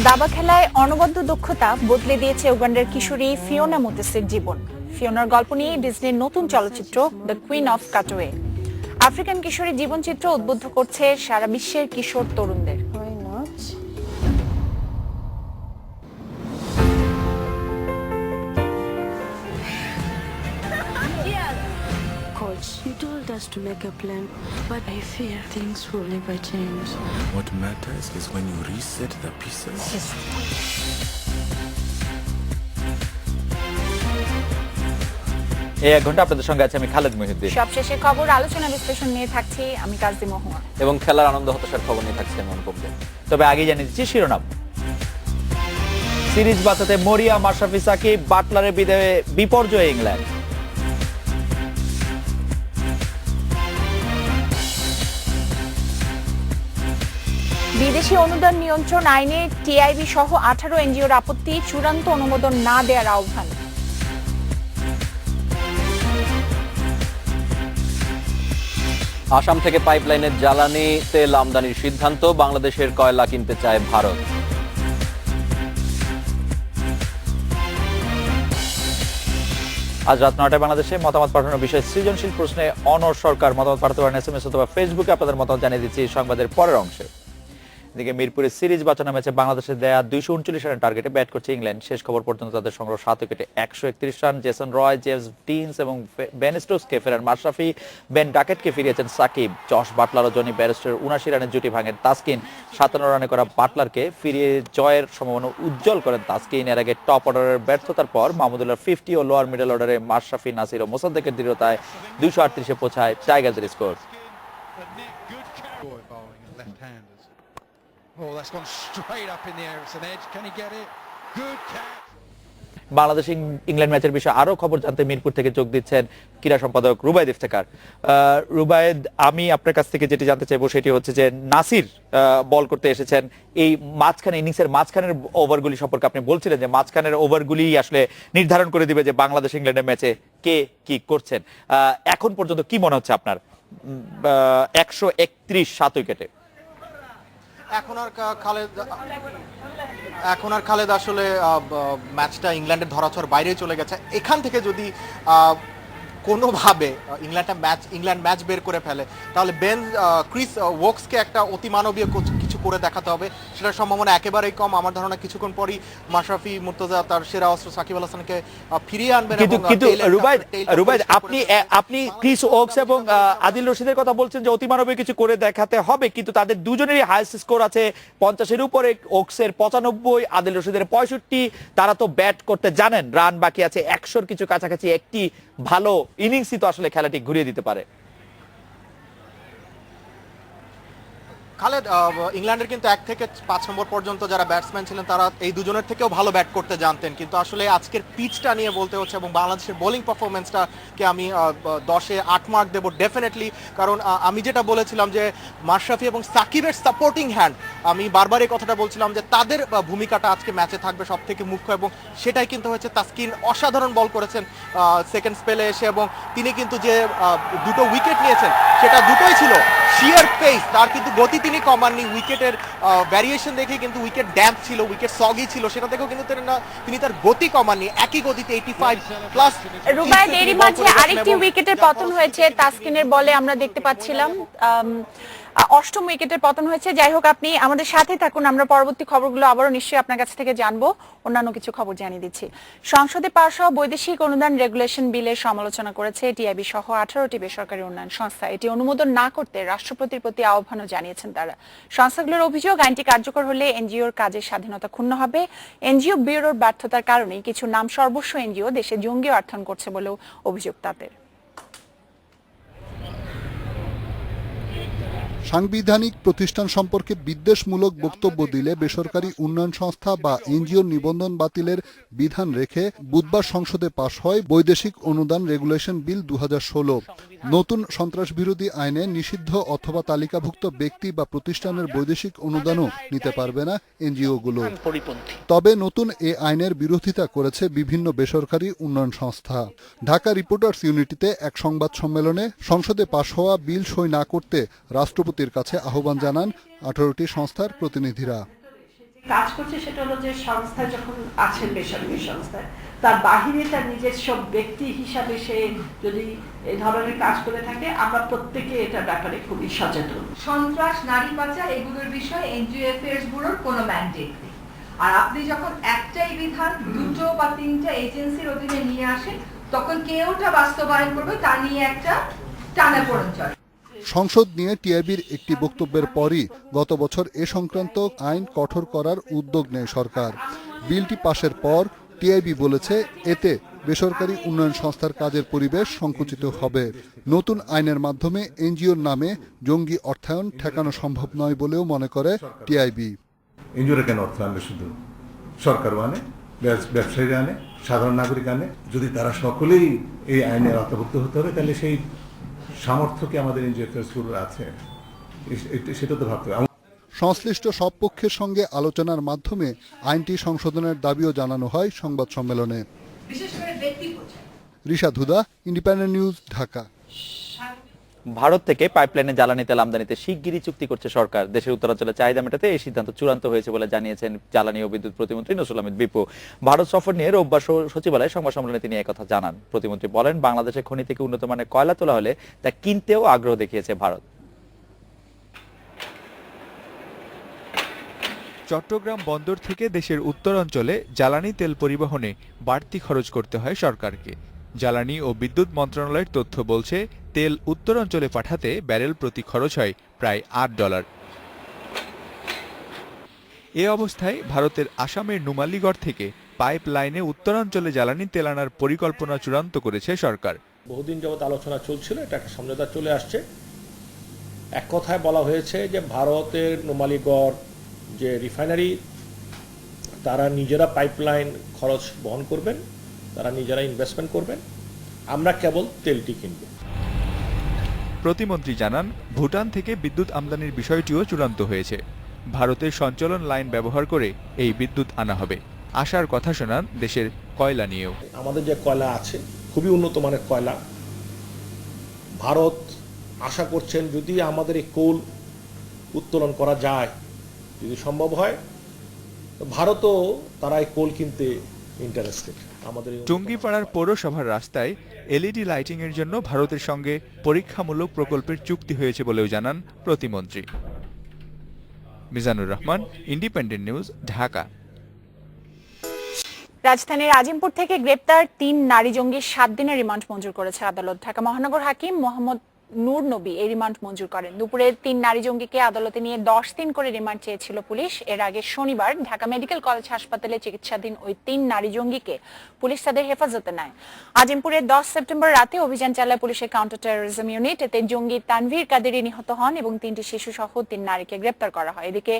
দাবা খেলায় অনবদ্য দক্ষতা বদলে দিয়েছে উগান্ডার কিশোরী ফিওনা মোতেসের জীবন। ফিওনার গল্প নিয়ে ডিজনির নতুন চলচ্চিত্র দ্য কুইন অফ কাটওয়ে। আফ্রিকান কিশোরীর জীবনচিত্র উদ্বুদ্ধ করছে সারা বিশ্বের কিশোর তরুণদের। You told us to make a plan, but I fear things will never change. What matters is when you reset the pieces. এই 1 ঘন্টা আপনাদের সঙ্গে আছে আমি খালেদ মহিউদ্দিন। সবশেষে খবর, আলোচনা, বিশ্লেষণ নিয়ে থাকছি আমি কাজী মহুয়া এবং খেলার আনন্দ হতাশার খবর নিয়ে থাকছে আমি অনুপম দে। তবে আগে জানিয়ে দিচ্ছি শিরোনাম। সিরিজ বাঁচাতে মরিয়া মাশরাফি সাকিব, বাটলারের বিদায়ে বিপর্যয় ইংল্যান্ড। বিদেশি অনুদান নিয়ন্ত্রণ আইনে টিআইবি সহ 18 এনজিওর আপত্তি, চূড়ান্ত অনুমোদন না দেওয়ার আহ্বান। আসাম থেকে পাইপলাইনের জ্বালানি তেল আমদানির সিদ্ধান্ত, বাংলাদেশের কয়লা কিনতে চায় ভারত। আজ রাত 9টায় বাংলাদেশে মতামত পাঠানোর বিষয়ে সৃজনশীল প্রশ্নে অনর সরকার মতামত পাঠাতে পারেন এসএমএস অথবা ফেসবুকে। আপনাদের মতামত জানিয়ে দিচ্ছি সংবাদের পরের অংশে। এদিকে মিরপুরে সিরিজ বাঁচানো ম্যাচে বাংলাদেশের দেয়া 239 রানের টার্গেটে ব্যাট করছে ইংল্যান্ড। শেষ খবর পর্যন্ত তাদের সংগ্রহ 7 উইকেটে 131 run. Jason Roy, James Vince এবং বেন স্টোকসকে ফেরান মাশরাফি, বেন ডাকেটকে ফিরিয়েছেন সাকিব। জশ বাটলার ও জনি ব্যারিস্টার 79 রানের জুটি ভাঙেন তাসকিন। 57 রানে করা বাটলারকে ফিরিয়ে জয়ের সম্ভাবনা উজ্জ্বল করেন তাসকিন। এর আগে টপ অর্ডারের ব্যর্থতার পর মাহমুদুল্লাহর 50 ও লোয়ার মিডল অর্ডারে মাশরাফি, নাসির ও মোসাদ্দেকের দৃঢ়তায় 238-এ পৌঁছায় টাইগারদের score. Oh, that's gone straight up in the air. It's an edge. Can he get it? Good catch. Bangladesh England ম্যাচের বিষয়ে আরো খবর জানতে মিরপুর থেকে যোগ দিচ্ছেন ক্রীড়া সম্পাদক রুবায়েদ ইফতেখার। রুবায়েদ, আমি আপনার কাছ থেকে যেটি জানতে চাইবো সেটি হচ্ছে যে নাসির বল করতে এসেছেন এই মাঝখানে, ইনিংসের মাঝখানের ওভারগুলি সম্পর্কে আপনি বলছিলেন যে মাঝখানের ওভারগুলি আসলে নির্ধারণ করে দিবে যে বাংলাদেশ ইংল্যান্ডের ম্যাচে কে কি করছেন। এখন পর্যন্ত কি মনে হচ্ছে আপনার 131 7 উইকেটে? এখন আর খালেদ আসলে ম্যাচটা ইংল্যান্ডের ধরাছোঁয়ার বাইরে চলে গেছে। এখান থেকে যদি কোনোভাবে ইংল্যান্ড ম্যাচ বের করে ফেলে তাহলে ক্রিস ওকসকে একটা অতিমানবীয় কিছু করে দেখাতে হবে। সেটার সম্ভাবনা একেবারেই কম। আমার ধারণা কিছুক্ষণ পরই মাশরাফি মুর্তজা তার সেরা অস্ত্র সাকিব আল হাসানকে ফিরিয়ে আনবেন। কিন্তু রুবায়েদ, আপনি ক্রিস ওকস এবং আদিল রশিদের কথা বলছেন যে অতিমানবীয় কিছু করে দেখাতে হবে, কিন্তু তাদের দুজনেরই হাইয়েস্ট স্কোর আছে 50-এর উপরে। ওকসের 95, আদিল রশিদের 65। তারা তো ব্যাট করতে জানেন, রান বাকি আছে 100-র কিছু কাছাকাছি। একটি ভালো ইনিংসই তো আসলে খেলাটি ঘুরিয়ে দিতে পারে। খালেদ, ইংল্যান্ডের কিন্তু 1 থেকে 5 নম্বর পর্যন্ত যারা ব্যাটসম্যান ছিলেন তারা এই দুজনের থেকেও ভালো ব্যাট করতে জানতেন, কিন্তু আসলে আজকের পিচটা নিয়ে বলতে হচ্ছে এবং বাংলাদেশের বোলিং পারফরমেন্সটাকে আমি 10-এ 8 মার্ক দেবো ডেফিনেটলি। কারণ আমি যেটা বলেছিলাম যে মাশরাফি এবং সাকিবের সাপোর্টিং হ্যান্ড, আমি বারবার এই কথাটা বলছিলাম যে তাদের ভূমিকাটা আজকে ম্যাচে থাকবে সব থেকে মুখ্য, এবং সেটাই কিন্তু হয়েছে। তাসকিন অসাধারণ বল করেছেন সেকেন্ড স্পেলে এসে, এবং তিনি কিন্তু যে 2টো উইকেট নিয়েছেন সেটা দুটোই ছিল শিয়ার পেস, তার কিন্তু গতি তিনি কমাননি। উইকেটের ভ্যারিয়েশন দেখে কিন্তু উইকেট ড্যাম্প ছিল, উইকেট সগি ছিল, সেটা থেকেও কিন্তু তিনি তার গতি কমাননি। একই গতিতে 85 প্লাস। রুবায়েদ, এরই মাঝে আরেকটি উইকেটের পতন হয়েছে তাসকিনের বলে আমরা দেখতে পাচ্ছিলাম। 8ম উইকেটের পতন হয়েছে। যাই হোক, আপনি আমাদের সাথে থাকুন, আমরা পরবর্তী খবরগুলো আবারও নিশ্চয়ই আপনার কাছ থেকে জানবো। অন্যান্য কিছু খবর জানিয়ে দিচ্ছি। সংসদে পাস হওয়া বৈদেশিক অনুদান রেগুলেশন বিলের সমালোচনা করেছে টিআইবি সহ 18টি বেসরকারি উন্নয়ন সংস্থা। এটি অনুমোদন না করতে রাষ্ট্রপতির প্রতি আহ্বানও জানিয়েছেন তারা। সংস্থাগুলোর অভিযোগ, আইনটি কার্যকর হলে এনজিওর কাজের স্বাধীনতা ক্ষুণ্ণ হবে। এনজিও ব্যুরোর ব্যর্থতার কারণেই কিছু নাম সর্বস্ব এনজিও দেশে জঙ্গি অর্থায়ন করছে বলেও অভিযোগ তাদের। সাংবিধানিক প্রতিষ্ঠান সম্পর্কে বিদ্বেষমূলক বক্তব্য দিলে বেসরকারি উন্নয়ন সংস্থা বা এনজিও নিবন্ধন বাতিলের বিধান রেখে বুধবার সংসদে পাশ হয় বৈদেশিক অনুদান রেগুলেশন বিল 2016। নতুন সন্ত্রাস বিরোধী আইনে নিষিদ্ধ অথবা তালিকাভুক্ত ব্যক্তি বা প্রতিষ্ঠানের বৈদেশিক অনুদানও নিতে পারবে না এনজিওগুলো। তবে নতুন এ আইনের বিরোধিতা করেছে বিভিন্ন বেসরকারি উন্নয়ন সংস্থা। ঢাকা রিপোর্টার্স ইউনিটিতে এক সংবাদ সম্মেলনে সংসদে পাশ হওয়া বিল সই না করতে রাষ্ট্রপতির কাছে আহ্বান জানান 18টি সংস্থার প্রতিনিধিরা। কাজ করছে সেটা হলো যে সংস্থায় যখন আছেন বেসরকারি সংস্থায় তার বাহিরে তার নিজস্ব ব্যক্তি হিসাবে সে যদি এই ধরনের কাজ করে থাকে আমরা প্রত্যেকে এটার ব্যাপারে খুবই সচেতন। সন্ত্রাস, নারী পাচার এগুলোর বিষয়ে এনজিও অ্যাফেয়ার্স ব্যুরোর কোনো ম্যান্ডেট নেই। আর আপনি যখন একটাই বিধান দুটো বা তিনটা এজেন্সির অধীনে নিয়ে আসেন তখন কে ওটা বাস্তবায়ন করবে তা নিয়ে একটা টানাপোড়েন চলে। সংসদ নিয়ে টিআইবির একটি বক্তব্যের পরই গত বছর এ সংক্রান্ত আইন কঠোর করার উদ্যোগ নেয় সরকার। বিলটি পাশের পর টিআইবি বলেছে এতে বেসরকারি উন্নয়ন সংস্থার কাজের পরিবেশ সংকুচিত হবে। নতুন আইনের মাধ্যমে এনজিওর নামে জঙ্গি অর্থায়ন ঠেকানো সম্ভব নয় বলেও মনে করে টিআইবি। এনজিওরা কেন অর্থ আনবে? শুধু সরকারও আনে, ব্যবসায়ীরা আনে, সাধারণ নাগরিক আনে। যদি তারা সকলেই এই আইনের আওতাভুক্ত হতে হবে তাহলে সেই সামর্থ্য কি আমাদের এনজিও অ্যাফেয়ার্স ব্যুরোর আছে? সেটা তো ভাবতে হবে। সংশ্লিষ্ট সব পক্ষের সঙ্গে আলোচনার মাধ্যমে আইনটি সংশোধনের দাবিও জানানো হয় সংবাদ সম্মেলনে। রিশাদ হুদা, ইন্ডিপেন্ডেন্ট নিউজ, ঢাকা। ভারত থেকে পাইপলাইনে জ্বালানি তেল আমদানিতে শিগগিরই চুক্তি করছে সরকার। দেশের উত্তরাঞ্চলের চাহিদা মেটাতে এই সিদ্ধান্ত চূড়ান্ত হয়েছে বলে জানিয়েছেন জ্বালানি ও বিদ্যুৎ প্রতিমন্ত্রী নসরুল আহমেদ বিপু। ভারত সফর নিয়ে রোববার সচিবালয়ে সংবাদ সম্মেলনে তিনি একথা জানান। প্রতিমন্ত্রী বলেন, বাংলাদেশের খনি থেকে উন্নত মানের কয়লা তোলা হলে তা কিনতেও আগ্রহ দেখিয়েছে ভারত। চট্টগ্রাম বন্দর থেকে দেশের উত্তরাঞ্চলে জ্বালানি তেল পরিবহনে বাড়তি খরচ করতে হয় সরকারকে। জ্বালানি ও বিদ্যুৎ মন্ত্রণালয়ের তথ্য বলছে, তেল উত্তরাঞ্চলে পাঠাতে ব্যারেল প্রতি খরচ হয় প্রায় $8। এ অবস্থায় ভারতের আসামের নুমালীগড় থেকে পাইপ লাইনে উত্তরাঞ্চলে জ্বালানি তেল আনার পরিকল্পনা চূড়ান্ত করেছে সরকার। বহুদিন যাবৎ আলোচনা চলছিল, এটা একটা সমঝোতা চলে আসছে। এক কথায় বলা হয়েছে যে ভারতের নুমালীগড় যে রিফাইনারি তারা নিজেরা পাইপলাইন খরচ বহন করবেন, তারা নিজেরা ইনভেস্টমেন্ট করবেন, আমরা কেবল তেলটি কিনব। প্রতিমন্ত্রী জানান, ভুটান থেকে বিদ্যুৎ আমদানির বিষয়টিও চূড়ান্ত হয়েছে। ভারতের সঞ্চালন লাইন ব্যবহার করে এই বিদ্যুৎ আনা হবে। আশার কথা শোনান দেশের কয়লা নিয়েও। আমাদের যে কয়লা আছে খুবই উন্নত মানের কয়লা। ভারত আশা করছেন যদি আমাদের এই কোল উত্তোলন করা যায়, যদি সম্ভব হয়, ভারতও তারা এই কোল কিনতে ইন্টারেস্টেড। আমাদের টুঙ্গিপাড়ার পৌরসভার রাস্তায় এলইডি লাইটিং এর জন্য ভারতের সঙ্গে পরীক্ষামূলক প্রকল্পের চুক্তি হয়েছে বলেও জানান প্রতিমন্ত্রী। Mizanur Rahman, independent News, Dhaka. রাজধানীর আজিমপুর থেকে গ্রেপ্তার 3 নারী জঙ্গির 7 দিনের রিমান্ড মঞ্জুর করেছে আদালত। ঢাকা মহানগর হাকিম মোহাম্মদ নূর নবী এই রিমান্ড মঞ্জুর করেন। দুপুরে 3 নারী জঙ্গিকে আদালতে নিয়ে 10 দিন করে রিমান্ড চেয়েছিল পুলিশ। এর আগে শনিবার ঢাকা মেডিকেল কলেজ হাসপাতালে চিকিৎসাধীন ওই 3 নারী জঙ্গিকে পুলিশ তাদের হেফাজতে নেয়। আজিমপুরে 10 সেপ্টেম্বর রাতে অভিযান চালায় পুলিশের কাউন্টার টেরোরিজম ইউনিট। এতে জঙ্গি তানভীর কাদেরী নিহত হন এবং 3টি শিশু সহ 3 নারীকে গ্রেপ্তার করা হয়। এদিকে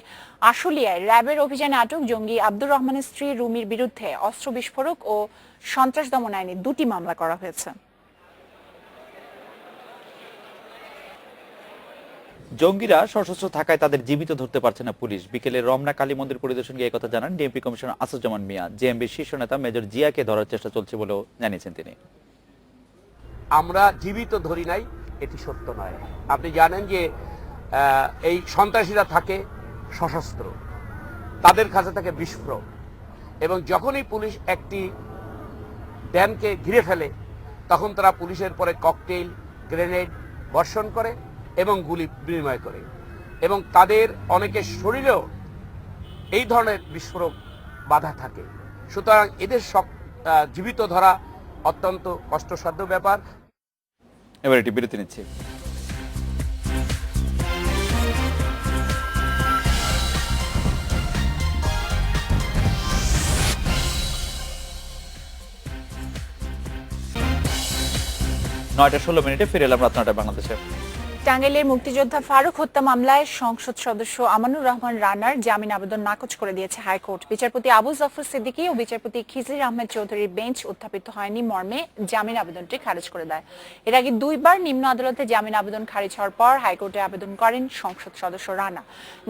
আশুলিয়ায় র্যাবের অভিযানে আটক জঙ্গি আব্দুর রহমানের স্ত্রী রুমির বিরুদ্ধে অস্ত্র বিস্ফোরক ও সন্ত্রাস দমন আইনে 2টি মামলা করা হয়েছে। জঙ্গিরা সশস্ত্র থাকায় তাদের জীবিত ধরতে পারছে না পুলিশ। বিকেলে রমনা কালী মন্দির পরিদর্শন গিয়ে কথা জানান ডিএমপি কমিশনার আসুজ্জামান মিয়া। জেএমবির শীর্ষ নেতা মেজর জিয়াকে ধরার চেষ্টা চলছে বলেও জানিয়েছেন তিনি। আমরা জীবিত ধরি নাই, এটি সত্য নয়। আপনি জানেন যে এই সন্ত্রাসীরা থাকে সশস্ত্র, তাদের কাছে থাকে বিস্ফোরক, এবং যখনই পুলিশ একটি ড্যামকে ঘিরে ফেলে তখন তারা পুলিশের পরে ককটেইল, গ্রেনেড বর্ষণ করে এবং গুলি বিনিময় করে, এবং তাদের অনেকের শরীরেও এই ধরনের বিস্ফোরক বাধা থাকে। সুতরাং এদের জীবিত ধরা অত্যন্ত কষ্টসাধ্য ব্যাপার। এবার এটি বিরতি নিচ্ছি। নয়টা 16 মিনিটে ফিরে এলাম রাত 9টায় বাংলাদেশে। টাঙ্গাইলের মুক্তিযোদ্ধা ফারুক হত্যা মামলায় সংসদ সদস্য আমানুর রহমান রানার জামিন আবেদন নাকচ করে দিয়েছে হাইকোর্ট। বিচারপতি আবু জাফর সিদ্দিকী ও বিচারপতি খিজির আহমেদ চৌধুরীর বেঞ্চ উত্থাপিত হয়নি মর্মে জামিন আবেদনটি খারিজ করে দেয়। এর আগে 2বার নিম্ন আদালতে জামিন আবেদন খারিজ হওয়ার পর হাইকোর্টে আবেদন করেন সংসদ সদস্য রানা।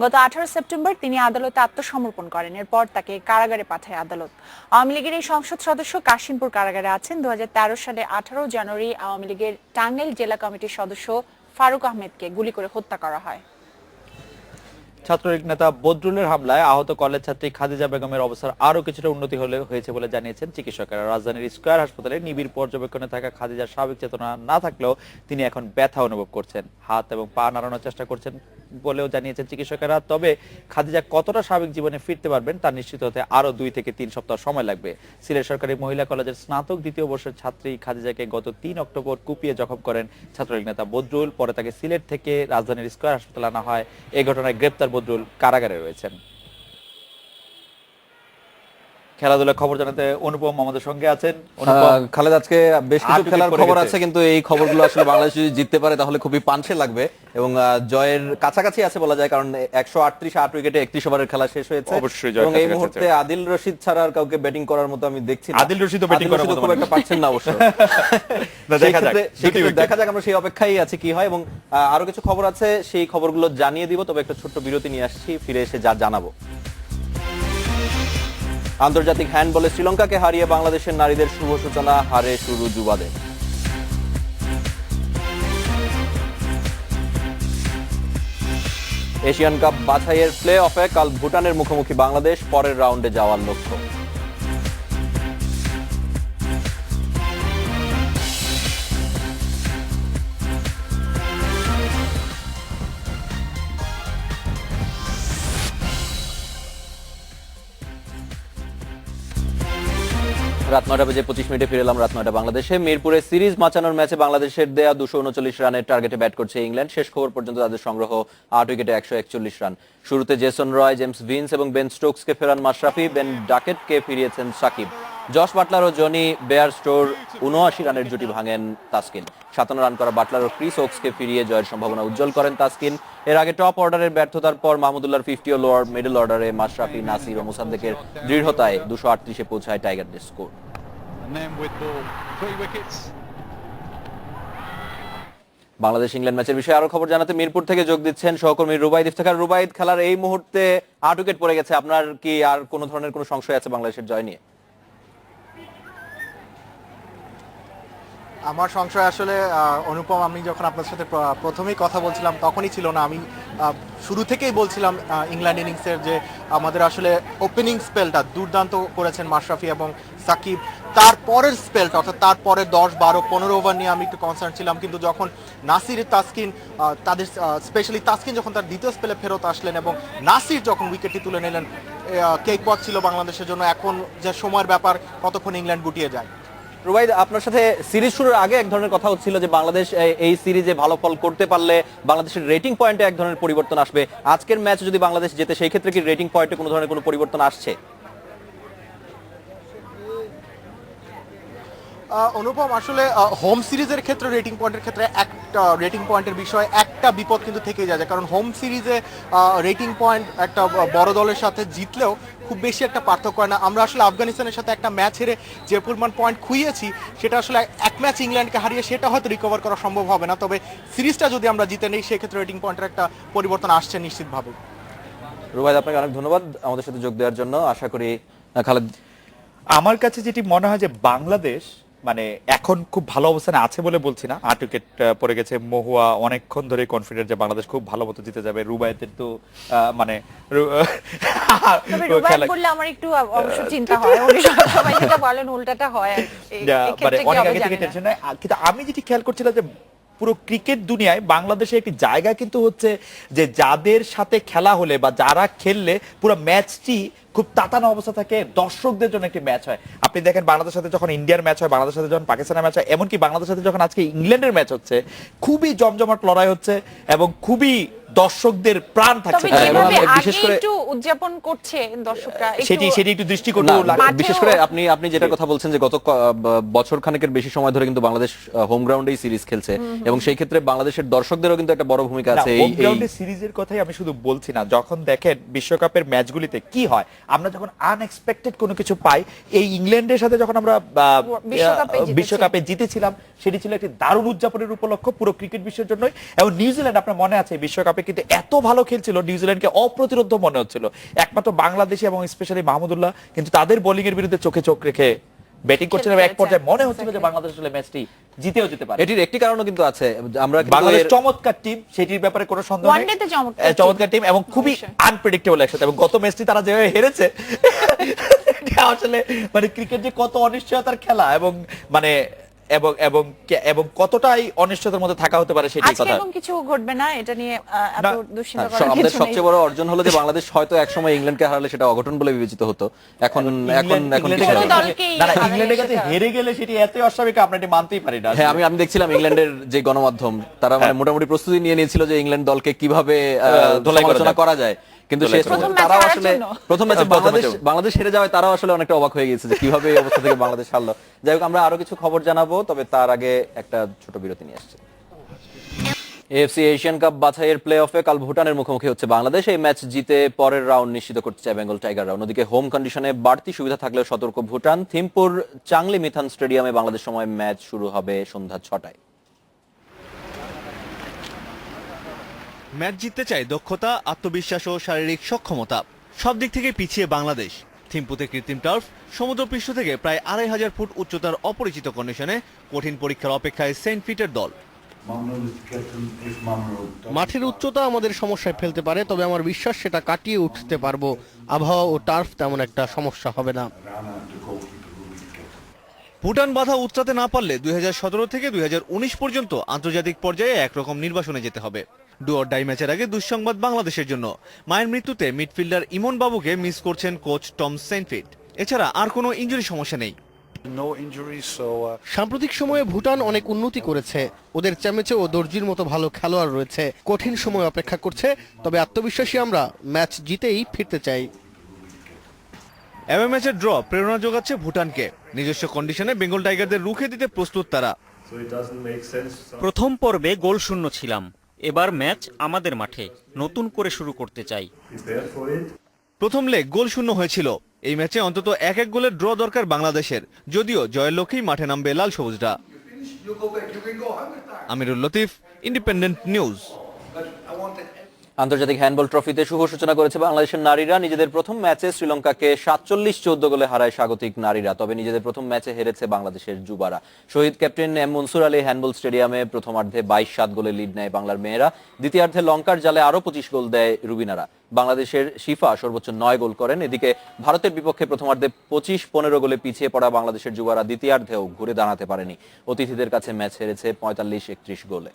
গত 18 সেপ্টেম্বর তিনি আদালতে আত্মসমর্পণ করেন। এরপর তাকে কারাগারে পাঠায় আদালত। আওয়ামী লীগের এই সংসদ সদস্য কাশিমপুর কারাগারে আছেন। 2013 সালে 18 জানুয়ারি আওয়ামী লীগের টাঙ্গাইল জেলা কমিটির সদস্য ফারুক আহমেদকে গুলি করে হত্যা করা হয়। ছাত্রলীগ নেতা বদরুলের হামলায় আহত কলেজ ছাত্রী খাদিজা বেগমের অবস্থার আরো কিছুটা উন্নতি হয়েছে বলে জানিয়েছেন চিকিৎসকেরা। রাজধানীর স্কয়ার হাসপাতালে নিবিড় পর্যবেক্ষণে থাকা খাদিজার স্বাভাবিক চেতনা না থাকলেও তিনি এখন ব্যথা অনুভব করছেন, হাত এবং পা নাড়ানোর চেষ্টা করছেন বলেও জানিয়েছেন চিকিৎসকেরা। তবে খাদিজা কতটা স্বাভাবিক জীবনে ফিরতে পারবেন তা নিশ্চিত হতে আরো 2 থেকে 3 সপ্তাহ সময় লাগবে। সিলেট সরকারি মহিলা কলেজের স্নাতক দ্বিতীয় বর্ষের ছাত্রী খাদিজাকে গত 3 অক্টোবর কুপিয়ে জখম করেন ছাত্রলীগ নেতা বদরুল। পরে তাকে সিলেট থেকে রাজধানীর স্কয়ার হাসপাতালে আনা হয়। এই ঘটনায় গ্রেপ্তার বদরুল কারাগারে রয়েছেন। খেলাধুলার খবর জানাতে অনুপম আমাদের সঙ্গে আছেন। খালেদ, আজকে বেশ কিছু খেলার খবর আছে, কিন্তু এই খবরগুলো আসলে বাংলাদেশ যদি জিততে পারে তাহলে খুবই পাঞ্চে লাগবে এবং জয়ের কাছাকাছি আছে বলা যায়, কারণ 138 উইকেটে 31 ওভারের খেলা শেষ হয়েছে এবং এই মুহূর্তে আদিল রশিদ ছাড়া আর কাউকে ব্যাটিং করার মতো আমি দেখছি না। আদিল রশিদও ব্যাটিং করার মতো খুব একটা পাচ্ছেন না অবশ্য। দেখা যাক, আমরা সেই অপেক্ষায় আছি কি হয়। এবং আরো কিছু খবর আছে, সেই খবরগুলো জানিয়ে দিব, তবে একটা ছোট্ট বিরতি নিয়ে আসছি, ফিরে এসে যা জানাবো। আন্তর্জাতিক হ্যান্ডবলে শ্রীলঙ্কাকে হারিয়ে বাংলাদেশের নারীদের শুভ সূচনা, হারে শুরু যুবাদের। এশিয়ান কাপ বাছাইয়ের প্লে অফে কাল ভুটানের মুখোমুখি বাংলাদেশ, পরের রাউন্ডে যাওয়ার লক্ষ্য। রাত 9:25 ফিরে এলাম রাত 9টা বাংলাদেশে। মিরপুরে সিরিজ বাঁচানোর ম্যাচে বাংলাদেশের দেয়া 239 রানের টার্গেটে ব্যাট করছে ইংল্যান্ড। শেষ খবর পর্যন্ত তাদের সংগ্রহ 8 উইকেটে 141 রান। শুরুতে জেসন রয়, জেমস ভিন্স এবং বেন স্টোকসকে ফেরান মাশরাফি, বেন ডাকেটকে ফিরিয়েছেন সাকিব। জশ বাটলার ও জনি বেয়ারস্টোর 79 রানের জুটি ভাঙেন তাসকিন। 57 রান করা বাটলার ও ক্রিস ওকসকে ফিরিয়ে জয়ের সম্ভাবনা উজ্জ্বল করেন তাসকিন। এর আগে টপ অর্ডারের ব্যর্থতার পর মাহমুদুল্লাহর 50 ও লোয়ার মিডল অর্ডারে মাশরাফি, নাসির ও মুসাদ্দেকের দৃঢ়তায় 238-এ পৌঁছায় টাইগারদের স্কোর। বাংলাদেশ ইংল্যান্ড ম্যাচের বিষয়ে আরো খবর জানাতে মিরপুর থেকে যোগ দিচ্ছেন সহকর্মী রুবাইদ ইফতেখার। রুবাইদ, খেলার এই মুহূর্তে 8 উইকেট পড়ে গেছে, আপনার কি আর কোনো ধরনের কোনো সংশয় আছে বাংলাদেশের জয় নিয়ে? আমার সংশয় আসলে অনুপম, আমি যখন আপনার সাথে প্রথমেই কথা বলছিলাম তখনই ছিল না। আমি শুরু থেকেই বলছিলাম ইংল্যান্ড ইনিংসের যে আমাদের আসলে ওপেনিং স্পেলটা দুর্দান্ত করেছেন মাশরাফি এবং সাকিব। তারপরের স্পেলটা অর্থাৎ তারপরে 10, 12, 15 ওভার নিয়ে আমি একটু কনসার্ন ছিলাম, কিন্তু যখন নাসির, তাসকিন তাদের স্পেশালি তাসকিন যখন তার দ্বিতীয় স্পেলে ফেরত আসলেন এবং নাসির যখন উইকেটটি তুলে নিলেন, কেক ওয়াক ছিল বাংলাদেশের জন্য। এখন যে সময়ের ব্যাপার, কতক্ষণ ইংল্যান্ড গুটিয়ে যায়। রুবাইদ, আপনার সাথে সিরিজ শুরুর আগে এক ধরনের কথা হচ্ছিল যে বাংলাদেশ এই সিরিজে ভালো ফল করতে পারলে বাংলাদেশের রেটিং পয়েন্টে এক ধরনের পরিবর্তন আসবে। আজকের ম্যাচ যদি বাংলাদেশ জেতে, সেই ক্ষেত্রে কি রেটিং পয়েন্টে কোনো ধরনের কোনো পরিবর্তন আসছে? অনুপম, আসলে হোম সিরিজের ক্ষেত্রে রেটিং পয়েন্টের ক্ষেত্রে একটা রেটিং পয়েন্টের বিষয়ে একটা বিপদ কিন্তু থেকেই যায়, কারণ হোম সিরিজে রেটিং পয়েন্ট একটা বড় দলের সাথে জিতলেও খুব বেশি একটা পার্থক্য হয় না। আমরা আসলে আফগানিস্তানের সাথে একটা ম্যাচ হেরে যে পরিমাণ পয়েন্ট খুইয়েছি, সেটা আসলে এক ম্যাচ ইংল্যান্ডকে হারিয়ে সেটা হয়তো রিকভার করা সম্ভব হবে না। তবে সিরিজটা যদি আমরা জিতে নিই, সেক্ষেত্রে রেটিং পয়েন্টের একটা পরিবর্তন আসছে নিশ্চিতভাবে। রুবাইদ, আপনাকে অনেক ধন্যবাদ আমাদের সাথে যোগ দেওয়ার জন্য। আশা করি খালেদ, আমার কাছে যেটি মনে হয় যে বাংলাদেশ মানে এখন খুব ভালো অবস্থানে আছে বলে বলছি না। 8 উইকেট পড়ে গেছে, মহুয়া অনেকক্ষণ ধরে কনফিডেন্ট যে বাংলাদেশ খুব ভালো মতো জিতে যাবে। রুবাইতের তো মানে বললে আমার একটু অবশ্য চিন্তা হয়, উনি সবাই যেটা বলেন উল্টাটা হয়, মানে অনেক আগে থেকে টেনশন হয়। কিন্তু আমি যেটি খেয়াল করছিলাম যে পুরো ক্রিকেট দুনিয়ায় বাংলাদেশের একটি জায়গা কিন্তু হচ্ছে যে যাদের সাথে খেলা হলে বা যারা খেললে পুরো ম্যাচটি খুব তাতানো অবস্থা থাকে, দর্শকদের জন্য একটি ম্যাচ হয়। আপনি দেখেন বাংলাদেশের সাথে যখন ইন্ডিয়ার ম্যাচ হয়, বাংলাদেশের সাথে যখন পাকিস্তানের ম্যাচ হয়, এমনকি বাংলাদেশের সাথে যখন আজকে ইংল্যান্ডের ম্যাচ হচ্ছে, খুবই জমজমাট লড়াই হচ্ছে এবং খুবই দর্শকদের প্রাণ থাকছে। বিশেষ করে একটু উদযাপন করছে দর্শকরা, সেটি একটু দৃষ্টিকটু। বিশেষ করে আপনি যেটা কথা বলছেন যে গত বছর খানেকের বেশি সময় ধরে কিন্তু বাংলাদেশ হোম গ্রাউন্ডেই সিরিজ খেলছে এবং সেই ক্ষেত্রে বাংলাদেশের দর্শকদেরও কিন্তু একটা বড় ভূমিকা আছে। হোম গ্রাউন্ডে সিরিজের কথাই আমি শুধু বলছি না, যখন দেখেন বিশ্বকাপের ম্যাচগুলিতে কি হয়, আমরা যখন আনএক্সপেক্টেড কোনো কিছু পাই, এই ইংল্যান্ডের সাথে যখন আমরা বিশ্বকাপে জিতেছিলাম, সেটি ছিল একটি দারুণ উদযাপনের উপলক্ষ পুরো ক্রিকেট বিশ্বের জন্যই। এবং নিউজিল্যান্ড, আপনার মনে আছে বিশ্বকাপে কিন্তু এত ভালো খেলছিল, নিউজিল্যান্ডকে অপ্রতিরোধ্য মনে হচ্ছিল। একমাত্র বাংলাদেশি এবং স্পেশালি মাহমুদুল্লাহ কিন্তু তাদের বোলিং এর বিরুদ্ধে চোখে চোখ রেখে ব্যাটিং করছিলেন এবং এক পর্যায়ে মনে হচ্ছিল যে বাংলাদেশ আসলে ম্যাচটি জিতেও যেতে পারে। এটির একটি কারণও কিন্তু আছে, আমরা কিন্তু বাংলাদেশ এর- চমৎকার টিম, সেটির ব্যাপারে কোনো সন্দেহ নেই। ওয়ানডেতে চমৎকার টিম এবং খুবই আনপ্রেডিক্টেবল একসাথে, এবং গত ম্যাচটি তারা যেভাবে হেরেছে এটা আসলে মানে ক্রিকেট যে কত অনিশ্চয়তার খেলা এবং মানে এবং এবং এবং কতটাই অনিশ্চয়তার মধ্যে থাকা হতে পারে সেটাই আজকে কথা। এরকম কিছু ঘটবে না, এটা নিয়ে এত দুশ্চিন্তা হ্যাঁ, করার আমাদের কিছু নেই। সবচেয়ে বড় অর্জন হলো যে বাংলাদেশ হয়তো একসময় ইংল্যান্ডকে হারালে সেটা অঘটন বলে বিবেচিত হতো, এখন এখন এখন ইংল্যান্ডের কিছু কাছে- হবে না। না, না, ইংল্যান্ডের কাছে হেরে গেলে সেটি এত অস্বাভাবিক আমরা এটি মানতেই পারি না। হ্যাঁ, আমি দেখছিলাম ইংল্যান্ডের যে গণমাধ্যম তারা মানে মোটামুটি প্রস্তুতি নিয়ে নিয়েছিল যে ইংল্যান্ড দলকে কিভাবে ধোলাই করা সমালোচনা যায়। করা যায়, কিন্তু শেষ পর্যন্ত তারাও আসলে প্রথম ম্যাচে বাংলাদেশ হেরে যাওয়ায় তারাও আসলে অনেকটা অবাক হয়ে গিয়েছে যে কিভাবে এই অবস্থা থেকে বাংলাদেশ হারলো। যাই হোক, আমরা আরো কিছু খবর জানাবো, তবে তার আগে একটা ছোট বিরতি নিয়ে আসছে। এএফসি এশিয়ান কাপ বাছাইয়ের প্লে অফে কাল ভুটানের মুখোমুখি হচ্ছে বাংলাদেশ। এই ম্যাচ জিতে পরের রাউন্ড নিশ্চিত করতে চায় বেঙ্গল টাইগাররা। অন্যদিকে হোম কন্ডিশনে বাড়তি সুবিধা থাকলেও সতর্ক ভুটান। থিম্পুর চাংলি মিথান স্টেডিয়ামে বাংলাদেশ সময় ম্যাচ শুরু হবে সন্ধ্যা 6টায়। ম্যাচ জিততে চায় দক্ষতা, আত্মবিশ্বাস ও শারীরিক সক্ষমতা। সব দিক থেকে পিছিয়ে বাংলাদেশ। থিম্পুতে কৃত্রিম টার্ফ, সমুদ্রপৃষ্ঠ থেকে প্রায় 2500 ফুট উচ্চতার অপরিচিত কন্ডিশনে কঠিন পরীক্ষার অপেক্ষায় সেন্ট পিটার দল। মাঠের উচ্চতা আমাদের সমস্যায় ফেলতে পারে, তবে আমার বিশ্বাস সেটা কাটিয়ে উঠতে পারবো। আবহাওয়া ও টার্ফ তেমন একটা সমস্যা হবে না। ভুটান বাধা উতরাতে না পারলে 2017 থেকে 2019 পর্যন্ত আন্তর্জাতিক পর্যায়ে একরকম নির্বাসনে যেতে হবে। ডু অর ডাই ম্যাচের আগে দুঃসংবাদ বাংলাদেশের জন্য। মায়ের মৃত্যুতে মিডফিল্ডার ইমন বাবুকে মিস করছেন কোচ টম সেন্টফিট। এছাড়া আর কোনো ইনজুরি সমস্যা নেই। সাম্প্রতিক সময়ে ভুটান অনেক উন্নতি করেছে। ওদের চ্যামেচে ও দর্জির মতো ভালো খেলোয়াড় রয়েছে। কঠিন সময় অপেক্ষা করছে, তবে আত্মবিশ্বাসী আমরা। ম্যাচ জিতেই ফিরতে চাই। অ্যাওয়ে ম্যাচের ড্র প্রেরণা যোগাচ্ছে ভুটানকে। নিজস্ব কন্ডিশনে বেঙ্গল টাইগারদের রুখে দিতে প্রস্তুত তারা। প্রথম পর্বে গোল শূন্য ছিলাম, এবার ম্যাচ আমাদের মাঠে, নতুন করে শুরু করতে চাই। প্রথম লেগ গোল শূন্য হয়েছিল। এই ম্যাচে অন্তত এক গোলের ড্র দরকার বাংলাদেশের, যদিও জয়ের লক্ষ্যেই মাঠে নামবে লাল সবুজরা। আমিরুল লতিফ, ইন্ডিপেন্ডেন্ট নিউজ। আন্তর্জাতিক হ্যান্ডবল ট্রফিতে শুভ সূচনা করেছে বাংলাদেশের নারীরা। নিজেদের প্রথম ম্যাচে শ্রীলঙ্কাকে 47-14 গোলে হারায় স্বাগতিক নারীরা। তবে নিজেদের প্রথম ম্যাচে হেরেছে বাংলাদেশের যুবারা। Shaheed captain M Mansur Ali handball স্টেডিয়ামে প্রথমার্ধে 22-7 গোলে লিড নেয় বাংলার মেয়েরা। দ্বিতীয়ার্ধে লঙ্কার জালে আরো 25 গোল দেয় রুবিনারা। বাংলাদেশের শিফা সর্বোচ্চ 9 গোল করেন। এদিকে ভারতের বিপক্ষে প্রথমার্ধে 25-15 গোলে পিছিয়ে পড়া বাংলাদেশের যুবারা দ্বিতীয়ার্ধেও ঘুরে দাঁড়াতে পারেনি। অতিথিদের কাছে ম্যাচ হেরেছে 45-31 গোলে।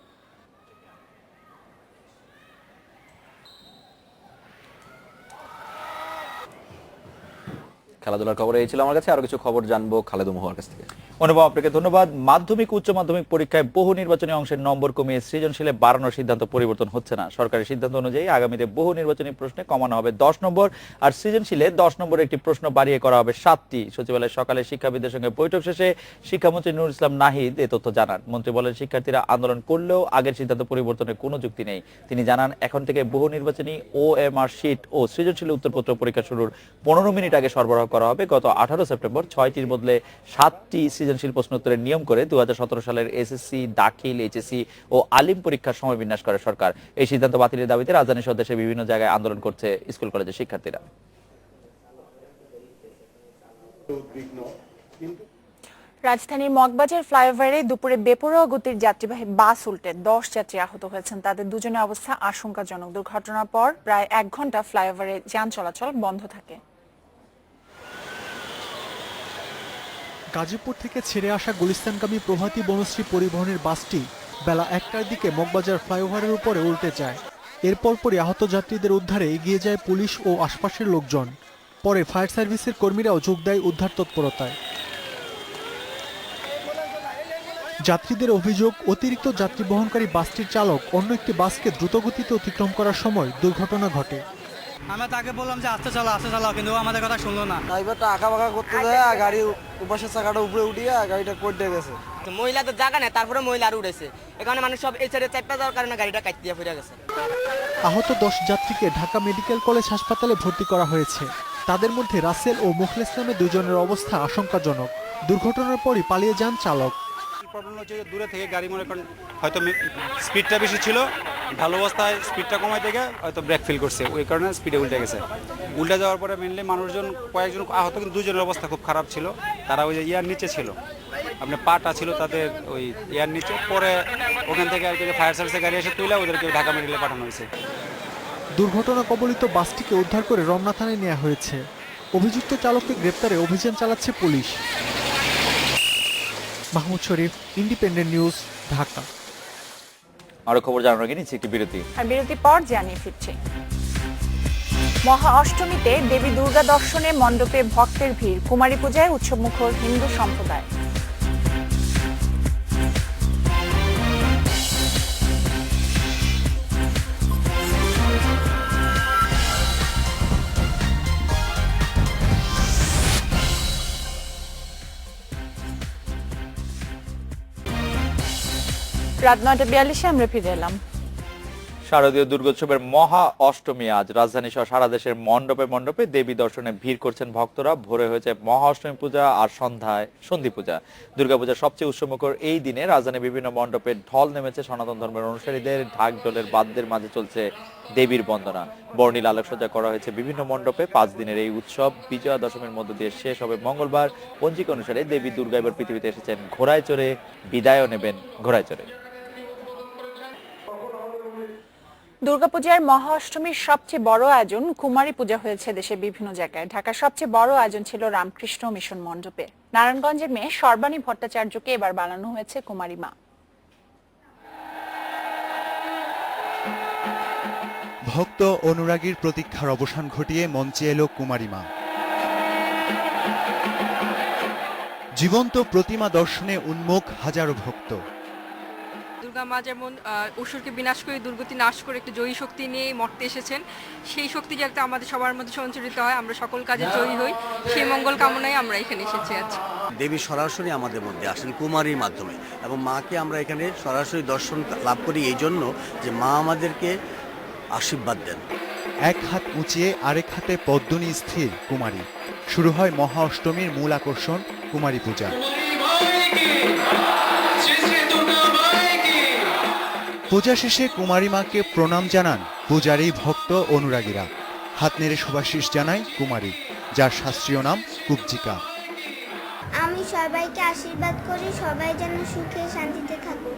খেলাধুলার খবর এই ছিল আমার কাছে। আরো কিছু খবর জানবো খালেদ মোহার কাছ থেকে। অনুভব, আপনাকে ধন্যবাদ। মাধ্যমিক উচ্চ মাধ্যমিক পরীক্ষায় বহু নির্বাচনী অংশের নম্বর কমিয়ে সৃজনশীলে বাড়ানোর সিদ্ধান্ত পরিবর্তন হচ্ছে না। সরকারি সিদ্ধান্ত অনুযায়ী আগামীতে বহু নির্বাচনী প্রশ্নে কমানো হবে 10 নম্বর, আর সৃজনশীলে 10 নম্বরের একটি প্রশ্ন বাড়িয়ে করা হবে 7টি। সচিবালয়ে সকালে শিক্ষাবিদদের সঙ্গে বৈঠক শেষে শিক্ষামন্ত্রী নুরুল ইসলাম নাহিদ এ তথ্য জানান। মন্ত্রী বলেন, শিক্ষার্থীরা আন্দোলন করলেও আগের সিদ্ধান্ত পরিবর্তনের কোনো যুক্তি নেই। তিনি জানান, এখন থেকে বহু নির্বাচনী OMR শিট ও সৃজনশীল উত্তরপত্র পরীক্ষা শুরুর 15 মিনিট আগে সরবরাহ করা হবে। গত 18 সেপ্টেম্বর 6টির বদলে 7টি সৃজনশীল প্রশ্নোত্তরের নিয়ম করে 2017 সালের SSC, দাখিল, HSC ও আলিম পরীক্ষার সময় বিন্যাস করে সরকার। এই সিদ্ধান্ত বাতিলের দাবিতে রাজধানী সহ দেশের বিভিন্ন জায়গায় আন্দোলন করছে স্কুল কলেজের শিক্ষার্থীরা। রাজধানীর মগবাজার ফ্লাইওভারে দুপুরে বেপরোয়া গতির যাত্রীবাহী বাস উল্টে 10 যাত্রী আহত হয়েছেন। তাদের দুজনের অবস্থা আশঙ্কাজনক। দুর্ঘটনার পর প্রায় 1 ঘন্টা ফ্লাইওভারে যান চলাচল বন্ধ থাকে। গাজীপুর থেকে ছেড়ে আসা গুলিস্তানগামী প্রভাতী বনশ্রী পরিবহনের বাসটি বেলা 1টার দিকে মগবাজার ফ্লাইওভারের উপরে উল্টে যায়। এরপর পরই আহত যাত্রীদের উদ্ধারে এগিয়ে যায় পুলিশ ও আশপাশের লোকজন। পরে ফায়ার সার্ভিসের কর্মীরাও যোগ দেয় উদ্ধার তৎপরতায়। যাত্রীদের অভিযোগ, অতিরিক্ত যাত্রী বহনকারী বাসটির চালক অন্য একটি বাসকে দ্রুতগতিতে অতিক্রম করার সময় দুর্ঘটনা ঘটে। আমরা তাকে বললাম যে আস্তে চালাও, কিন্তু আমাদের কথা শুনলো না। ড্রাইভারটা আঁকাবাঁকা করতে যায়, গাড়ির উপাসের চাকাটা উপরে উঠিয়ে গাড়িটা পড়ে গেছে। মহিলাদের জায়গা নেই, তারপরে মহিলা আর উঠেছে। এখানে মানুষ সব এই সাইডে চাপা যাওয়ার কারণে গাড়িটা কাটিয়ে ফিরে গেছে। আহত 10 যাত্রীকে ঢাকা মেডিকেল কলেজ হাসপাতালে ভর্তি করা হয়েছে। তাদের মধ্যে রাসেল ও মুখলেস নামে দুজনের অবস্থা আশঙ্কাজনক। দুর্ঘটনার পরই পালিয়ে যান চালক। প্রবলেম হচ্ছে যে দূরে থেকে গাড়ি মনে করেন হয়তো স্পিডটা বেশি ছিল, ঢালু অবস্থায় স্পিডটা কমাই থেকে হয়তো ব্রেক ফিল করছে, ওই কারণে স্পিডে উল্টে গেছে। উল্টে যাওয়ার পরে মেনলি মানুষজন কয়েকজন আহত, কিন্তু দুজনের অবস্থা খুব খারাপ ছিল। তারা ওই যে ইয়ার নিচে ছিল, আপনার পাটা ছিল তাদের ওই ইয়ার নিচে। পরে ওখান থেকে আর কি ফায়ার সার্ভিসের গাড়ি এসে তুলে ওদেরকে ঢাকা মেডিকেলে পাঠানো হয়েছে। দুর্ঘটনা কবলিত বাসটিকে উদ্ধার করে রমনা থানায় নেওয়া হয়েছে। অভিযুক্ত চালককে গ্রেপ্তারে অভিযান চালাচ্ছে পুলিশ। মাহমুদ শরীফ, ইন্ডিপেন্ডেন্ট নিউজ, ঢাকা। আরো খবর জানানোর আগে নিচ্ছে একটি বিরতি। আর বিরতি পর জানিয়ে ফিরছি। মহা অষ্টমীতে দেবী দুর্গা দর্শনে মণ্ডপে ভক্তের ভিড়, কুমারী পূজায় উৎসবমুখর হিন্দু সম্প্রদায়। রাত 9:42 আমরা ফিরে এলাম। শারদীয় দুর্গোৎসবের মহা অষ্টমী আজ। রাজধানী সহ সারা দেশের মণ্ডপে মণ্ডপে দেবী দর্শনে ভিড় করছেন ভক্তরা। ভোরে হয়েছে মহা অষ্টমী পূজা আর সন্ধ্যায় সন্ধি পূজা। দুর্গাপূজার সবচেয়ে উৎসবমুখর এই দিনে রাজধানীর বিভিন্ন মণ্ডপে ঢল নেমেছে সনাতন ধর্মের অনুসারীদের। ঢাক ঢোলের বাদ্যের মাঝে চলছে দেবীর বন্দনা। বর্ণিল আলোকসজ্জা করা হয়েছে বিভিন্ন মণ্ডপে। 5 দিনের এই উৎসব বিজয়া দশমীর মধ্য দিয়ে শেষ হবে মঙ্গলবার। পঞ্জিকা অনুসারে দেবী দুর্গা এবার পৃথিবীতে এসেছেন ঘোড়ায় চড়ে, বিদায়ও নেবেন ঘোড়ায় চড়ে। দুর্গাপূজার মহা অষ্টমীর সবচেয়ে বড় আয়োজন কুমারী পূজা হয়েছে দেশের বিভিন্ন জায়গায়। ঢাকার সবচেয়ে বড় আয়োজন ছিল রামকৃষ্ণ মিশন মণ্ডপে। নারায়ণগঞ্জের মেয়ে সর্বাণী ভট্টাচার্যকে এবার বানানো হয়েছে কুমারী মা। ভক্ত অনুরাগীর প্রতীক্ষার অবসান ঘটিয়ে মঞ্চে এলো কুমারী মা। জীবন্ত প্রতিমা দর্শনে উন্মুখ হাজারো ভক্ত। দুর্গা মা যেমন অসুরকে বিনাশ করে দুর্গতি নাশ করে একটা জয়ী শক্তি নিয়ে মর্তে এসেছেন, সেই শক্তি যাতে আমাদের সবার মধ্যে সঞ্চারিত হয়, আমরা সকল কাজে জয়ী হই, সেই মঙ্গল কামনায় আমরা এখানে এসেছি আজ। দেবী সরাসরি আমাদের মধ্যে আসেন কুমারীর মাধ্যমে, এবং মাকে আমরা এখানে সরাসরি দর্শন লাভ করি এই জন্য যে মা আমাদেরকে আশীর্বাদ দেন। এক হাত উঁচিয়ে আরেক হাতে পদ্মনী স্থির কুমারী। শুরু হয় মহা অষ্টমীর মূল আকর্ষণ কুমারী পূজা। পূজা শেষে কুমারী মাকে প্রণাম জানান পূজারী ভক্ত অনুরাগীরা। হাত নেড়ে শুভাশিস জানায় কুমারী, যার শাস্ত্রীয় নাম কুবজিকা। আমি সবাইকে আশীর্বাদ করি, সবাই যেন সুখে শান্তিতে থাকুক।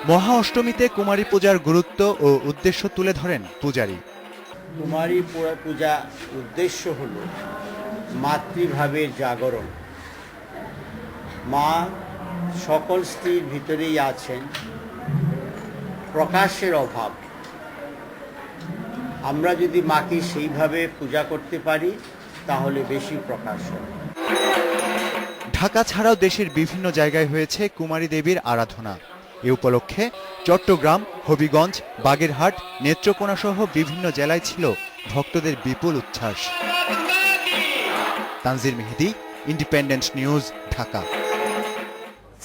মহা অষ্টমীতে কুমারী পূজার গুরুত্ব ও উদ্দেশ্য তুলে ধরেন পূজারী। কুমারী পূজা উদ্দেশ্য হল মাতৃভাবের জাগরণ। মা সকল স্ত্রীর ভিতরেই আছেন, প্রকাশের অভাব। আমরা যদি মাকে সেইভাবে পূজা করতে পারি তাহলে বেশি প্রকাশ হয়। ঢাকা ছাড়াও দেশের বিভিন্ন জায়গায় হয়েছে কুমারী দেবীর আরাধনা। এ উপলক্ষে চট্টগ্রাম, হবিগঞ্জ, বাগেরহাট, নেত্রকোনা সহ বিভিন্ন জেলায় ছিল ভক্তদের বিপুল উচ্ছ্বাস। তানজির মেহেদি, ইন্ডিপেন্ডেন্ট নিউজ, ঢাকা।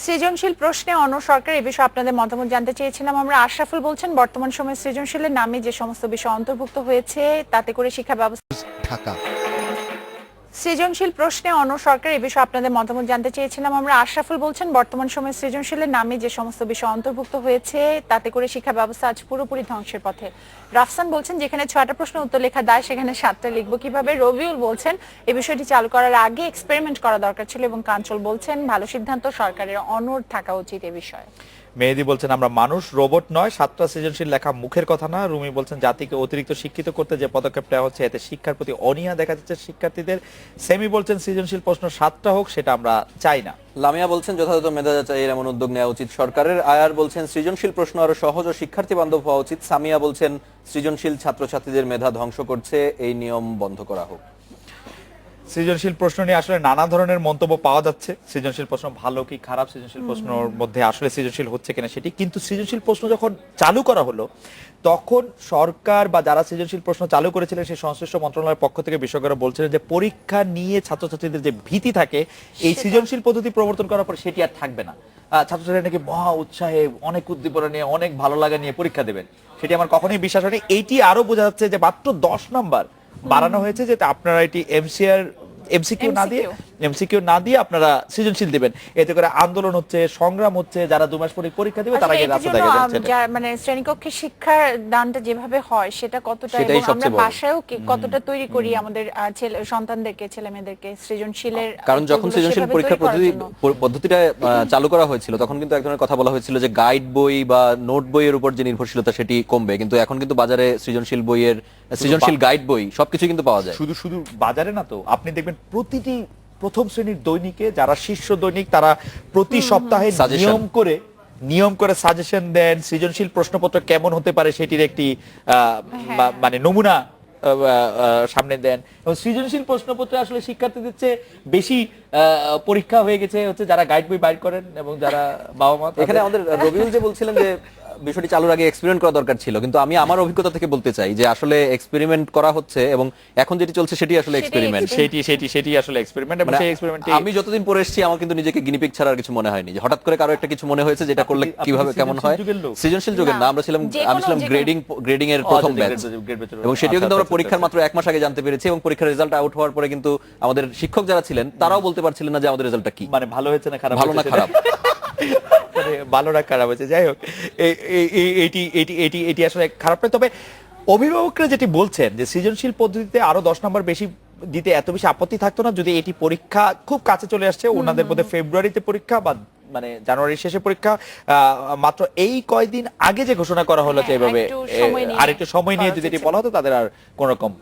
সৃজনশীল প্রশ্নে অন্য সরকার এ বিষয়ে আপনাদের মতামত জানতে চেয়েছিলাম আমরা। আশরাফুল বলছেন, বর্তমান সময়ে সৃজনশীলের নামে যে সমস্ত বিষয় অন্তর্ভুক্ত হয়েছে তাতে করে শিক্ষা ব্যবস্থা। ঢাকা। সৃজনশীল প্রশ্নে অন্য সরকার এ বিষয়ে আপনাদের মতামত জানতে চেয়েছিলাম আমরা। আশরাফুল বলছেন, বর্তমান সময়ে সৃজনশীলের নামে যে সমস্ত বিষয় অন্তর্ভুক্ত হয়েছে তাতে করে শিক্ষা ব্যবস্থা আজ পুরোপুরি ধ্বংসের পথে। রাফসান বলছেন, যেখানে 6টা প্রশ্ন উত্তর লেখা দায় সেখানে 7টা লিখবো কিভাবে। রবিউল বলছেন, এই বিষয়টি চালু করার আগে এক্সপেরিমেন্ট করা দরকার ছিল। এবং কাঞ্চল বলছেন, ভালো সিদ্ধান্ত, সরকারের অনড় থাকা উচিত এ বিষয়ে। মেহেদি বলছেন, আমরা মানুষ, রোবট নয়। 7টা সৃজনশীল লেখা মুখের কথা না। রুমি বলছেন, জাতিকে অতিরিক্ত শিক্ষিত করতে যে পদক্ষেপ নেওয়া হচ্ছে এতে শিক্ষার প্রতি অনীহা দেখা যাচ্ছে শিক্ষার্থীদের। সেমি বলছেন, সৃজনশীল প্রশ্ন 7টা হোক, সেটা আমরা চাই না। লামিয়া বলছেন, যথাযথ মেধা যাচাইয়ের এমন উদ্যোগ নেওয়া উচিত সরকারের। আয়ার বলছেন, সৃজনশীল প্রশ্ন আরো সহজ ও শিক্ষার্থী বান্ধব হওয়া উচিত। সামিয়া বলছেন, সৃজনশীল ছাত্রছাত্রীদের মেধা ধ্বংস করছে, এই নিয়ম বন্ধ করা হোক। সৃজনশীল প্রশ্ন নিয়ে আসলে নানা ধরনের মন্তব্য পাওয়া যাচ্ছে। সৃজনশীল প্রশ্ন ভালো কি খারাপ, সৃজনশীল প্রশ্নের মধ্যে আসলে সৃজনশীল হচ্ছে কিনা সেটি। কিন্তু সৃজনশীল প্রশ্ন যখন চালু করা হলো তখন সরকার বা যারা সৃজনশীল প্রশ্ন চালু করেছিলেন সেই সংশ্লিষ্ট মন্ত্রণালয়ের পক্ষ থেকে বিশেষজ্ঞরা বলছিলেন যে পরীক্ষা নিয়ে ছাত্রছাত্রীদের যে ভীতি থাকে এই সৃজনশীল পদ্ধতি প্রবর্তন করার পর সেটি আর থাকবে না। ছাত্রছাত্রীরা নাকি মহা উৎসাহে, অনেক উদ্দীপনা নিয়ে, অনেক ভালো লাগা নিয়ে পরীক্ষা দেবেন। সেটি আমার কখনোই বিশ্বাস হয়নি। এইটি আরো বোঝা যাচ্ছে যে মাত্র 10 নাম্বার বাড়ানো হয়েছে, যেটা আপনারা এটি এমসিকিউ না দিয়ে এমসিকিউ না দিয়ে আপনারা সৃজনশীল দিবেন, এতে করে আন্দোলন হচ্ছে, সংগ্রাম হচ্ছে, যারা 2 মাস পরে পরীক্ষা দিবে তারা গিয়ে রাস্তা দেখা যাচ্ছে। মানে শ্রেণীকক্ষে শিক্ষার দানটা যেভাবে হয় সেটা কতটা, এবং আমরা বাসায়ও কতটা তৈরি করি আমাদের সন্তানদেরকে, ছেলে মেয়েদেরকে সৃজনশীলের, কারণ যখন সৃজনশীল পরীক্ষার পদ্ধতিটা চালু করা হয়েছিল তখন কিন্তু এক ধরনের কথা বলা হয়েছিল যে গাইড বই বা নোট বইয়ের উপর যে নির্ভরশীলতা সেটি কমবে, কিন্তু এখন কিন্তু বাজারে সৃজনশীল বইয়ের, সৃজনশীল গাইড বই সবকিছু কিন্তু পাওয়া যায়। শুধু বাজারে না তো, আপনি দেখবেন প্রতিটি প্রথম শ্রেণীর দৈনিকে যারা শীর্ষ দৈনিক তারা প্রতি সপ্তাহে নিয়ম করে সাজেশন দেন, সৃজনশীল প্রশ্নপত্র কেমন হতে পারে সেটির একটি মানে নমুনা সামনে দেন। এবং সৃজনশীল প্রশ্নপত্রে আসলে শিক্ষার্থীদের চেয়ে বেশি পরীক্ষা হয়ে গেছে হচ্ছে যারা গাইড বই বাইর করেন এবং যারা বাবা মা। এখানে আমাদের রবিউল যে বলছিলেন যে বিষয়টি চালুর আগে এক্সপেরিমেন্ট করা দরকার ছিল, কিন্তু আমি আমার অভিজ্ঞতা থেকে বলতে চাই যে আসলে এক্সপেরিমেন্ট করা হচ্ছে এবং এখন যেটি চলছে সেটি আসলে এক্সপেরিমেন্ট, সেটি আসলে এক্সপেরিমেন্ট। এবং সেই এক্সপেরিমেন্টে আমি যতদিন পরে এসেছি আমার কিন্তু নিজেকে গিনিপিগ ছাড়া আর কিছু মনে হয়নি, যে হঠাৎ করে কারো একটা কিছু মনে হয়েছে যেটা করলে কিভাবে কেমন হয়। সৃজনশীল যুগের না, আমি ছিলাম গ্রেডিং এর প্রথম ব্যাচ, এবং সেটিও কিন্তু আমরা পরীক্ষার মাত্র 1 মাস আগে জানতে পেরেছি, এবং পরীক্ষার রেজাল্ট আউট হওয়ার পরে কিন্তু আমাদের শিক্ষক যারা ছিলেন তারাও বলতে পারছিলেন না যে আমাদের রেজাল্টটা কি, মানে ভালো হয়েছে না খারাপ, ভালো না খারাপ, ভালো না খারাপ হয়েছে। যাই হোক, এটি আসলে খারাপ নয়। তবে অভিভাবকরা যেটি বলছেন যে সৃজনশীল পদ্ধতিতে আরো 10 নম্বর বেশি দিতে এত বেশি আপত্তি থাকতো না যদি এটি পরীক্ষা খুব কাছে চলে আসছে, ওনাদের মধ্যে ফেব্রুয়ারিতে পরীক্ষা বা মানে জানুয়ারির শেষে পরীক্ষা, মাত্র এই কয়দিন আগে যে ঘোষণা করা হলো যে এভাবে আরেকটু সময় নিয়ে যদি এটি বলা হতো তাদের আর কোন রকম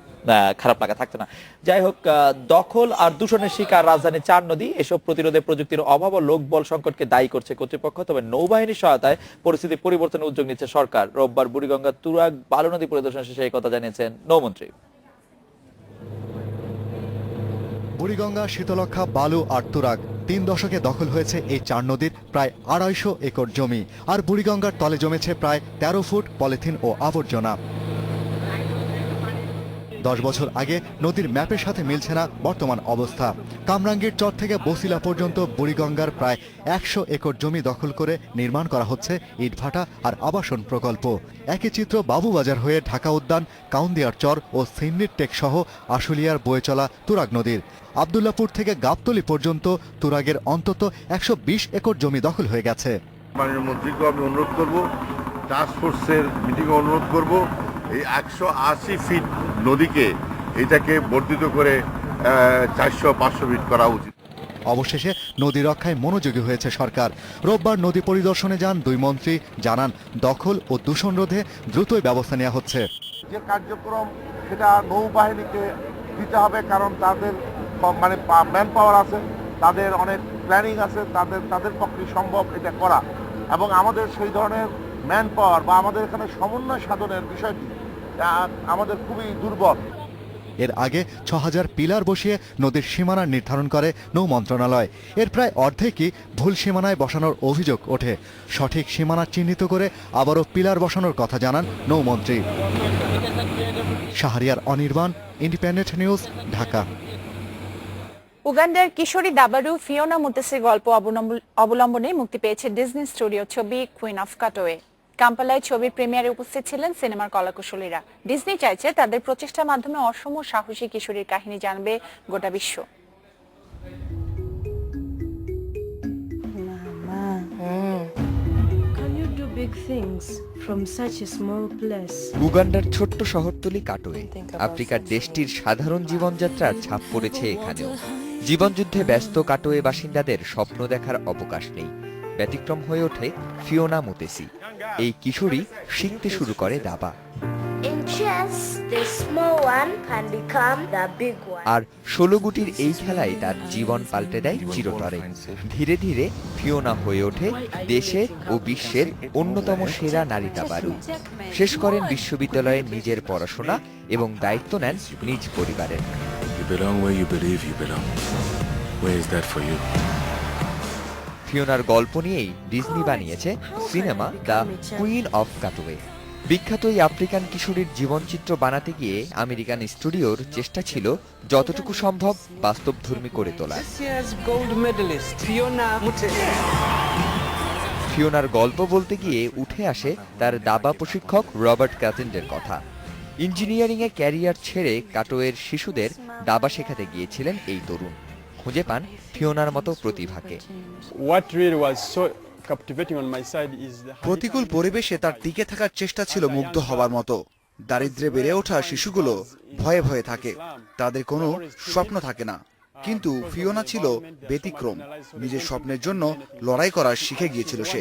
খারাপ লাগা থাকতো না। যাই হোক, দখল আর দূষণের শিকার রাজধানী 4 নদী, এসব প্রতিরোধে প্রযুক্তির অভাব ও লোকবল সংকটকে দায়ী করছে কর্তৃপক্ষ। তবে নৌবাহিনীর সহায়তায় পরিস্থিতি পরিবর্তনের উদ্যোগ নিচ্ছে সরকার। রোববার বুড়িগঙ্গা তুরাগ বালু নদী পরিদর্শন শেষে এই কথা জানিয়েছেন নৌমন্ত্রী। বুড়িগঙ্গা, শীতলক্ষা, বালু আর তুরাগ 3 দশকে দখল হয়েছে এই 4 নদীর প্রায় 250 একর জমি। আর বুড়িগঙ্গার তলে জমেছে প্রায় 13 ফুট পলিথিন ও আবর্জনা। 10 বছর আগে নদীর ম্যাপের সাথে মিলছে না বর্তমান অবস্থা। কামরাঙ্গীর চর থেকে বসিলা পর্যন্ত বুড়িগঙ্গার প্রায় 100 একর জমি দখল করে নির্মাণ করা হচ্ছে ইটভাটা আর আবাসন প্রকল্প। একই চিত্র বাবুবাজার হয়ে ঢাকা উদ্যান, কাউন্দিয়ার চর ও সিন্নির টেক সহ আশুলিয়ার বয়ে চলা তুরাগ নদীর। আব্দুল্লাপুর থেকে গাবতলী পর্যন্ত তুরাগের অন্তত 120 একর জমি দখল হয়ে গেছে। মাননীয় মন্ত্রীকে আমি অনুরোধ করব, টাস্ক ফোর্সের মিটিংয়ে অনুরোধ করব, এই 180 ফিট নদীকে এটাকে বর্ধিত করে 400-500 ফিট করা উচিত। অবশেষে নদী রক্ষায় মনোযোগী হয়েছে সরকার। রোববার নদী পরিদর্শনে যান 2 মন্ত্রী, জানান দখল ও দূষণ রোধে দ্রুতই ব্যবস্থা নেওয়া হচ্ছে। যে কার্যক্রম সেটা নৌবাহিনীকে দিতে হবে, কারণ তাদের মানে ম্যান পাওয়ার আছে, তাদের অনেক প্ল্যানিং আছে, তাদের পক্ষে সম্ভব এটা করা, এবং আমাদের সেই ধরনের ম্যান পাওয়ার বা আমাদের এখানে সমন্বয় সাধনের বিষয়টি আমাদের খুবই দুর্বল। এর আগে 6000 পিলার বসিয়ে নদীর সীমানা নির্ধারণ করে নৌ মন্ত্রণালয়। এর প্রায় অর্ধেকই ভুল সীমানায় বসানোর অভিযোগ ওঠে। সঠিক সীমানা চিহ্নিত করে আবারও পিলার বসানোর কথা জানান নৌমন্ত্রী। Shahriar Anirban, Independent News, Dhaka. উগান্ডার কিশোরী দাবারু ফিওনা মুতেসির গল্প অবলম্বনে মুক্তি পেয়েছে ডিজনি স্টুডিও ছবি কুইন অফ কাটোয়ে। কাম্পালায় ছবির প্রিমিয়ারে উপস্থিত ছিলেন সিনেমার কলাকুশলীরা। ডিজনি চাইছে তাদের প্রচেষ্টার মাধ্যমে অসম সাহসী কিশোরীর কাহিনী জানবে গোটা বিশ্ব। উগান্ডার ছোট্ট শহরতলি কাটোয়ে, আফ্রিকার দেশটির সাধারণ জীবনযাত্রার ছাপ পড়েছে এখানেও। জীবনযুদ্ধে ব্যস্ত কাটোয়ে বাসিন্দাদের স্বপ্ন দেখার অবকাশ নেই। ব্যতিক্রম হয়ে ওঠে ফিওনা মুতেসি। এই কিশোরী শিখতে শুরু করে দাবা। আর 16 গুটির এই খেলায় তার জীবন পাল্টে দেয় চিরতরে। ধীরে ধীরে ফিওনা হয়ে ওঠে দেশের ও বিশ্বের অন্যতম সেরা নারী দাবাড়ু। শেষ করেন বিশ্ববিদ্যালয়ে নিজের পড়াশোনা এবং দায়িত্ব নেন নিজ পরিবারের। ফিওনার গল্প নিয়েই ডিজনি বানিয়েছে সিনেমা দ্য কুইন অফ কাটোয়ে। বিখ্যাত এই আফ্রিকান কিশোরীর জীবনচিত্র বানাতে গিয়ে আমেরিকান স্টুডিওর চেষ্টা ছিল যতটুকু সম্ভব বাস্তবধর্মী করে তোলা। ফিওনার গল্প বলতে গিয়ে উঠে আসে তার দাবা প্রশিক্ষক রবার্ট ক্যাথেন্ডের কথা। ইঞ্জিনিয়ারিংয়ে ক্যারিয়ার ছেড়ে কাটোয়ের শিশুদের দাবা শেখাতে গিয়েছিলেন এই তরুণ। খুঁজে পান ফিওনার মতো প্রতিভাকে। প্রতিকূল পরিবেশে তার টিকে থাকার চেষ্টা ছিল মুগ্ধ হবার মতো। দারিদ্র্যে বেড়ে ওঠা শিশুগুলো ভয়ে ভয়ে থাকে, তাদের কোনো স্বপ্ন থাকে না। কিন্তু ফিওনা ছিল ব্যতিক্রম, নিজের স্বপ্নের জন্য লড়াই করা শিখে গিয়েছিল সে।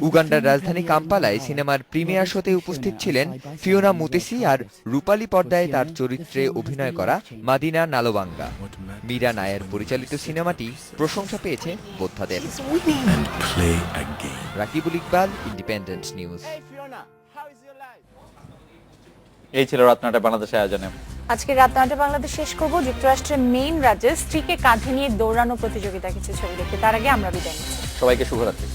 উগান্ডার রাজধানী কাম্পালায় সিনেমার প্রিমিয়ার শোতে উপস্থিত ছিলেন ফিওনা মুতেসি আর রূপালী পর্দায় তার চরিত্রে অভিনয় করা মাদিনা নালোবাঙ্গা। মীরা নায়ার পরিচালিত সিনেমাটি প্রশংসা পেয়েছে বোদ্ধাদের। Rakibul Iqbal, Independent News. এই ছিল রাত 9টায় বাংলাদেশের আয়োজনে। আজকে রাত 9টায় বাংলাদেশ শেষ করব যুক্তরাষ্ট্রের মেইন রাজ্যে স্ত্রীকে কাঁধে নিয়ে দৌড়ানো প্রতিযোগিতা কিছু ছবি দেখে। তার আগে আমরা বিদায় নিচ্ছি। সবাইকে শুভরাত্রি।